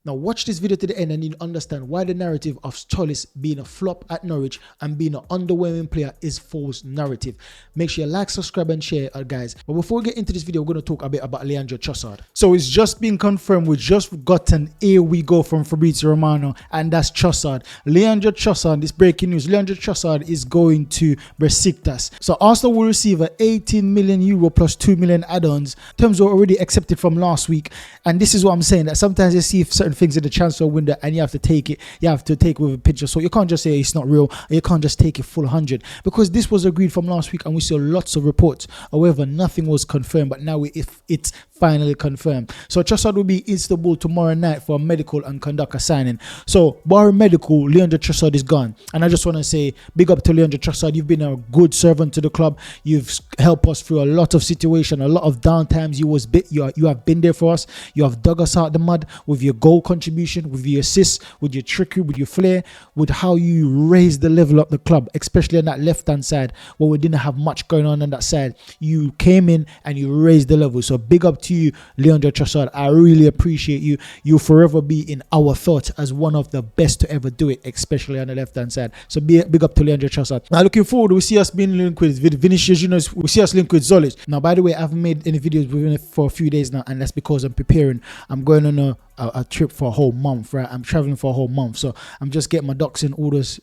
Now watch this video to the end and you'll understand why the narrative of Tzolis being a flop at Norwich and being an underwhelming player is false narrative. Make sure you like, subscribe and share, guys. But before we get into this video, we're going to talk a bit about Leandro Trossard. So it's just been confirmed. We just gotten here we go from Fabrizio Romano, and that's Trossard. Leandro Trossard, this breaking news. Leandro Trossard is going to Besiktas. So Arsenal will receive a 18 million euro plus 2 million add-ons. Terms were already accepted from last week. And this is what I'm saying, that sometimes you see certain things in the transfer window and you have to take it. You have to take it with a pinch of salt. You can't just say it's not real. You can't just take it full 100, because this was agreed from last week and we saw lots of reports. However, nothing was confirmed, but now it's finally confirmed. So Trossard will be in Istanbul tomorrow night for a medical and conduct a signing. So barring medical, Leandro Trossard is gone. And I just want to say big up to Leandro Trossard. You've been a good servant to the club. You've helped us through a lot of situations, a lot of downtimes. You have been there for us. You have dug us out the mud with your goal contribution, with your assists, with your trickery, with your flair, with how you raised the level of the club, especially on that left-hand side where we didn't have much going on that side. You came in and you raised the level. So big up to you, Leandro Trossard. I really appreciate you. You'll forever be in our thoughts as one of the best to ever do it, especially on the left-hand side. So big up to Leandro Trossard. Now looking forward, we see us being linked with Vinicius Junior. We see us linked with Tzolis. Now, by the way, I haven't made any videos with him for a few days now, and that's because I'm preparing. I'm going on a trip for a whole month, right? I'm traveling for a whole month, so I'm just getting my ducks in orders,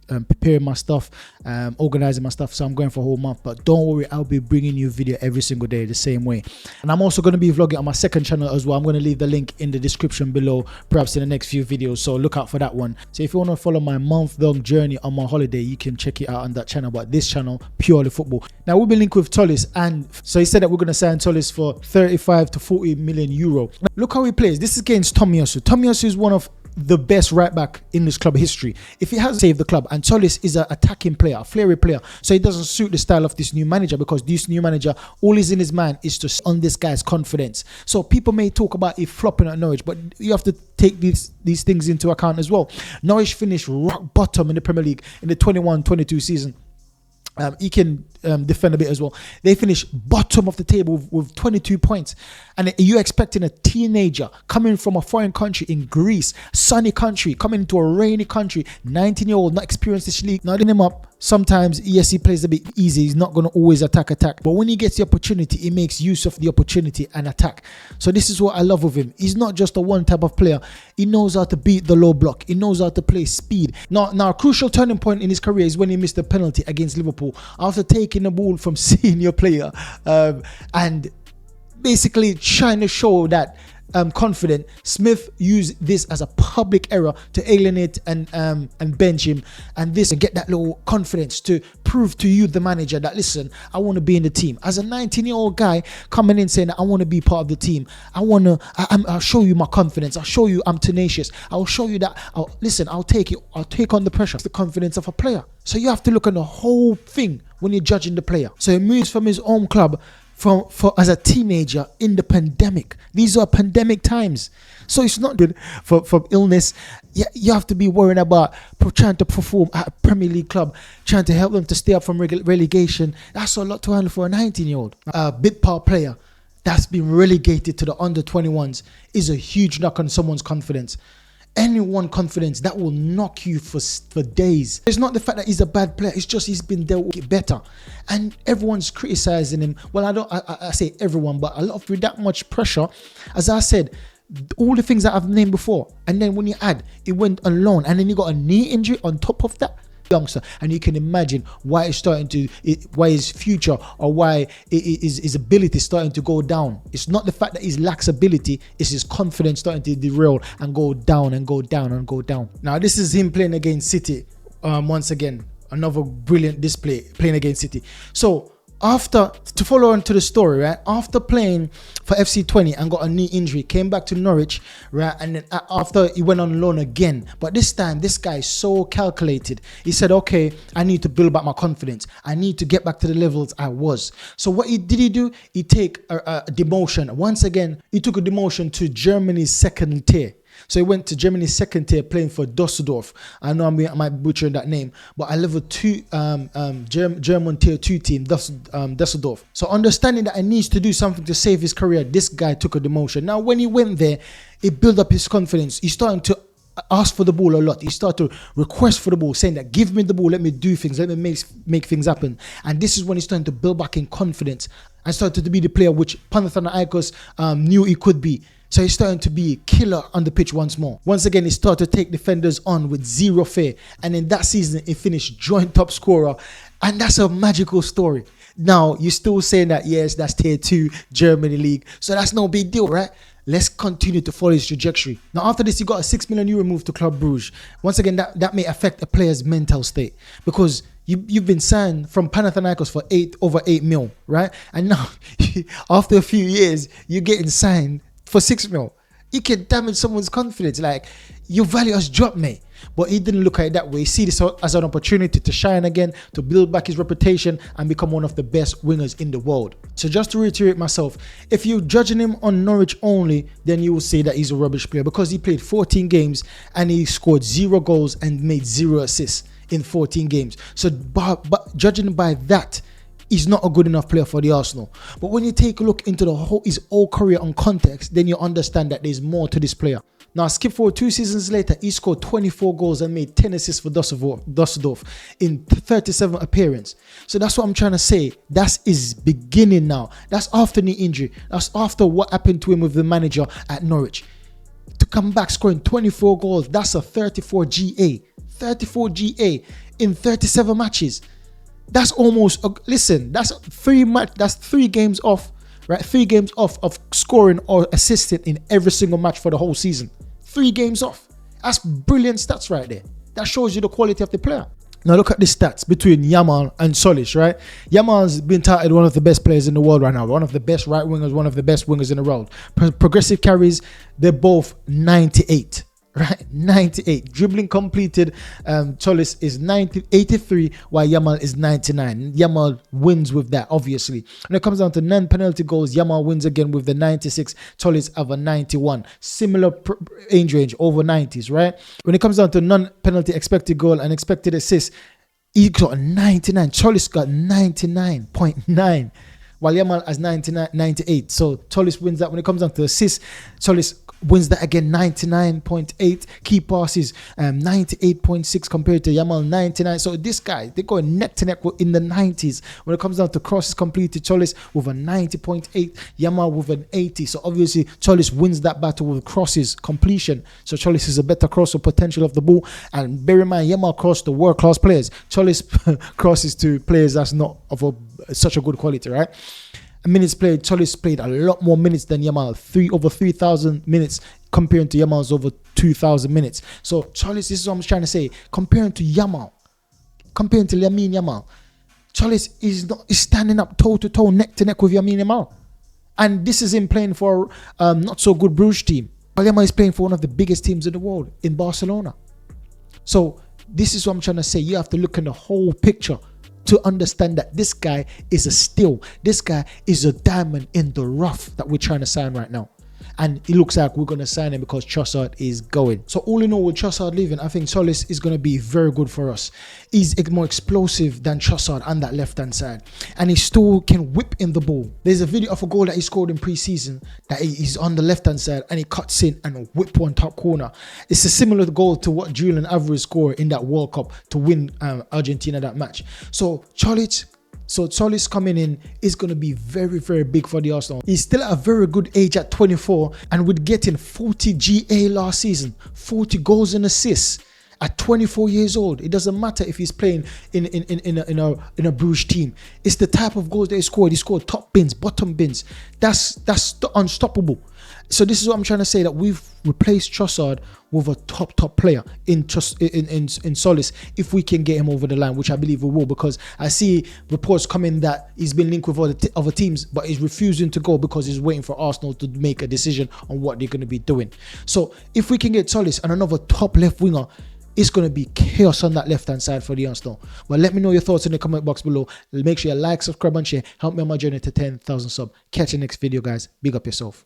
preparing my stuff, organizing my stuff. So I'm going for a whole month, but don't worry, I'll be bringing you video every single day the same way. And I'm also going to be vlogging on my second channel as well. I'm going to leave the link in the description below, perhaps in the next few videos, so look out for that one. So if you want to follow my month-long journey on my holiday, you can check it out on that channel. But this channel, purely football. Now we'll be linked with Tzolis, and so he said that we're going to sign Tzolis for 35 to 40 million euro. Now, look how he plays. This is against Tomiyasu. Tomiyasu is one of the best right back in this club history. If he has saved the club, and Tzolis is an attacking player, a flary player, so it doesn't suit the style of this new manager, because this new manager, all is in his mind is to on this guy's confidence. So people may talk about it flopping at Norwich, but you have to take these things into account as well. Norwich finished rock bottom in the Premier League in the 21-22 season. He can defend a bit as well. They finished bottom of the table with 22 points. And you're expecting a teenager coming from a foreign country in Greece, sunny country, coming into a rainy country, 19-year-old, not experienced this league, nodding him up. Sometimes, yes, he plays a bit easy. He's not going to always attack. But when he gets the opportunity, he makes use of the opportunity and attack. So this is what I love of him. He's not just a one type of player. He knows how to beat the low block. He knows how to play speed. Now a crucial turning point in his career is when he missed the penalty against Liverpool after taking the ball from senior player and basically trying to show that confident. Smith used this as a public error to alienate and bench him, and this and get that little confidence to prove to you, the manager, that listen, I want to be in the team. As a 19-year-old guy coming in saying that I want to be part of the team, I'll show you my confidence. I'll show you I'm tenacious. I'll show you that I'll take it. I'll take on the pressure. It's the confidence of a player. So you have to look at the whole thing when you're judging the player. So he moves from his own club as a teenager in the pandemic. These are pandemic times, so it's not good for illness. You have to be worrying about trying to perform at a Premier League club, trying to help them to stay up from relegation. That's a lot to handle for a 19-year-old. A big part player that's been relegated to the under-21s is a huge knock on someone's confidence. Anyone confidence that will knock you for days. It's not the fact that he's a bad player, it's just he's been dealt with better, and everyone's criticizing him. Well, I say everyone, but a lot of with that much pressure, as I said, all the things that I've named before, and then when you add it went on loan, and then he got a knee injury on top of that, youngster, and you can imagine why why his future, or why his ability is starting to go down. It's not the fact that he lacks ability, it's his confidence starting to derail and go down and go down and go down. Now this is him playing against City once again, another brilliant display playing against City. So to follow on to the story, right, after playing for FC20 and got a knee injury, came back to Norwich, right, and then after he went on loan again, but this time this guy is so calculated. He said, okay, I need to build back my confidence, I need to get back to the levels I was. So what he do? He take a demotion once again. He took a demotion to Germany's second tier. So he went to Germany's second tier playing for Düsseldorf. I know I might be butchering that name, but a level 2 German tier 2 team, Düsseldorf. So understanding that he needs to do something to save his career, this guy took a demotion. Now when he went there, it built up his confidence. He's starting to ask for the ball a lot. He started to request for the ball, saying that give me the ball, let me do things, let me make things happen. And this is when he's starting to build back in confidence and started to be the player which Panathinaikos knew he could be. So he's starting to be a killer on the pitch once more. Once again, he started to take defenders on with zero fear. And in that season, he finished joint top scorer. And that's a magical story. Now, you're still saying that, yes, that's tier 2 Germany league. So that's no big deal, right? Let's continue to follow his trajectory. Now, after this, he got a €6 million move to Club Brugge. Once again, that may affect a player's mental state because you've been signed from Panathinaikos for over 8 mil, right? And now, after a few years, you're getting signed for 6 mil. It can damage someone's confidence. Like, your value has dropped, mate. But he didn't look at it that way. He see this as an opportunity to shine again, to build back his reputation and become one of the best wingers in the world. So just to reiterate myself, if you're judging him on Norwich only, then you will say that he's a rubbish player because he played 14 games and he scored 0 goals and made 0 assists in 14 games. So but judging by that, he's not a good enough player for the Arsenal. But when you take a look into his whole career on context, then you understand that there's more to this player. Now, skip forward 2 seasons later, he scored 24 goals and made 10 assists for Düsseldorf in 37 appearances. So that's what I'm trying to say. That's his beginning now. That's after knee injury. That's after what happened to him with the manager at Norwich. To come back scoring 24 goals, that's a 34 GA. 34 GA in 37 matches. That's almost, listen, that's 3 games off, right? 3 games off of scoring or assisting in every single match for the whole season. 3 games off. That's brilliant stats right there. That shows you the quality of the player. Now look at the stats between Yamal and Tzolis, right? Yamal's been touted one of the best players in the world right now. One of the best right wingers, one of the best wingers in the world. Progressive carries, they're both 98. Right, 98. Dribbling completed, Tzolis is 83, while Yamal is 99. Yamal wins with that, obviously. When it comes down to non-penalty goals, Yamal wins again with the 96. Tzolis have a 91. Similar age range, over 90s, right? When it comes down to non-penalty expected goal and expected assist, he got a 99. Tzolis got 99.9. While Yamal has 98. So Tzolis wins that. When it comes down to assists, Tzolis wins that again, 99.8. Key passes, 98.6 compared to Yamal, 99. So this guy, they're going neck to neck in the 90s. When it comes down to crosses completed, Tzolis with a 90.8, Yamal with an 80. So obviously Tzolis wins that battle with crosses completion. So Tzolis is a better crosser potential of the ball. And bear in mind, Yamal crossed to world-class players. Tzolis crosses to players that's not of such a good quality, right? Minutes played, Tzolis played a lot more minutes than Yamal, over 3,000 minutes comparing to Yamal's over 2,000 minutes. So Tzolis, this is what I'm trying to say, comparing to Yamal, comparing to Lamine Yamal, Tzolis is standing up toe to toe, neck to neck with Lamine Yamal, and this is him playing for not so good Bruges team. But Yamal is playing for one of the biggest teams in the world in Barcelona. So this is what I'm trying to say. You have to look at the whole picture to understand that this guy is a steal. This guy is a diamond in the rough that we're trying to sign right now. And it looks like we're going to sign him because Trossard is going. So all in all, with Trossard leaving, I think Tzolis is going to be very good for us. He's more explosive than Trossard on that left-hand side. And he still can whip in the ball. There's a video of a goal that he scored in pre-season that he's on the left-hand side and he cuts in and whip one top corner. It's a similar goal to what Julian Alvarez scored in that World Cup to win Argentina that match. So Tzolis coming in is going to be very, very big for the Arsenal. He's still at a very good age at 24 and with getting 40 GA last season, 40 goals and assists at 24 years old. It doesn't matter if he's playing in a Bruges team. It's the type of goals that he scored. He scored top bins, bottom bins. That's unstoppable. So this is what I'm trying to say, that we've replaced Trossard with a top player in Tzolis if we can get him over the line, which I believe we will, because I see reports coming that he's been linked with other teams, but he's refusing to go because he's waiting for Arsenal to make a decision on what they're going to be doing. So if we can get Tzolis and another top left winger, it's going to be chaos on that left-hand side for the Arsenal. Well, let me know your thoughts in the comment box below. Make sure you like, subscribe, and share. Help me on my journey to 10,000 subs. Catch you next video, guys. Big up yourself.